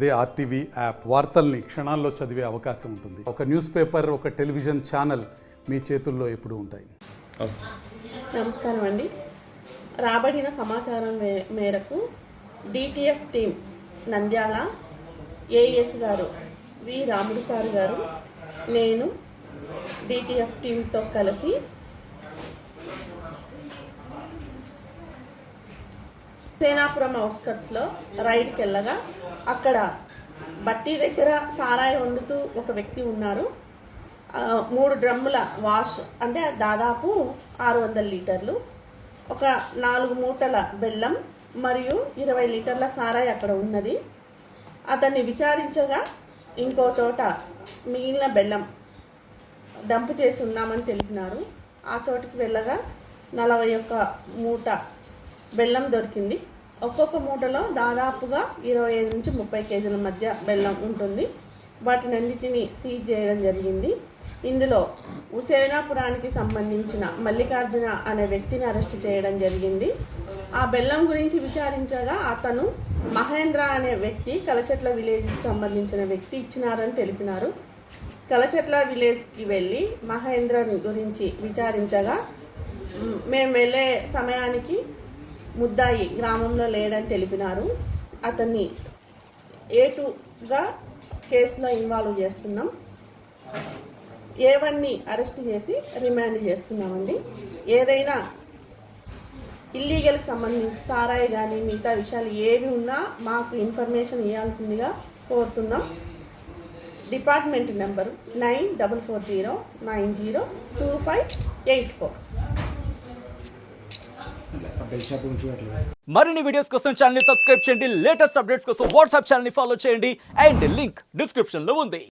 అదే RTV app వార్తల్ని క్షణాల్లో చదివే అవకాశం ఉంటుంది. ఒక న్యూస్ పేపర్, ఒక టెలివిజన్ ఛానల్ మీ చేతుల్లో ఎప్పుడూ ఉంటాయి. నమస్కారం అండి. రాబడిన సమాచారం మేరకు డిటిఎఫ్ టీం నంద్యాల ఏఎస్ గారు వి రాముడు సార్ గారు, నేను డిటిఎఫ్ టీంతో కలిసి సేనాపురం అవుట్స్కట్స్లో రైడ్కి వెళ్ళగా అక్కడ బట్టి దగ్గర సారాయి వండుతూ ఒక వ్యక్తి ఉన్నారు. 3 డ్రమ్ముల వాష్ అంటే దాదాపు 600 లీటర్లు, ఒక 4 మూటల బెల్లం మరియు 20 లీటర్ల సారాయి అక్కడ ఉన్నది. అతన్ని విచారించగా ఇంకో చోట మిగిలిన బెల్లం డంప్ చేసి ఉన్నామని తెలిపినారు. ఆ చోటుకి వెళ్ళగా 41 మూట బెల్లం దొరికింది. ఒక్కొక్క మూటలో దాదాపుగా 25 నుంచి 30 కేజీల మధ్య బెల్లం ఉంటుంది. వాటినన్నిటినీ సీజ్ చేయడం జరిగింది. ఇందులో హుసేనాపురానికి సంబంధించిన మల్లికార్జున అనే వ్యక్తిని అరెస్ట్ చేయడం జరిగింది. ఆ బెల్లం గురించి విచారించగా అతను మహేంద్ర అనే వ్యక్తి కలచెట్ల విలేజ్కి సంబంధించిన వ్యక్తి ఇచ్చినారని తెలిపినారు. కలచెట్ల విలేజ్కి వెళ్ళి మహేంద్ర గురించి విచారించగా మేము వెళ్ళే సమయానికి ముద్దాయి గ్రామంలో లేడని తెలిపినారు. అతన్ని A2గా కేసులో ఇన్వాల్వ్ చేస్తున్నాం. A1ని అరెస్ట్ చేసి రిమాండ్ చేస్తున్నామండి. ఏదైనా ఇల్లీగల్కి సంబంధించి సారాయి కానీ మిగతా విషయాలు ఏవి ఉన్నా మాకు ఇన్ఫర్మేషన్ ఇవ్వాల్సిందిగా కోరుతున్నాం. Department number 9440902584. మరిన్ని వీడియోస్ కోసం ఛానల్ ని సబ్స్క్రైబ్ చేయండి. లేటెస్ట్ అప్డేట్స్ కోసం వాట్సాప్ ఛానల్ ని ఫాలో చేయండి. అండ్ లింక్ డిస్క్రిప్షన్ లో ఉంది.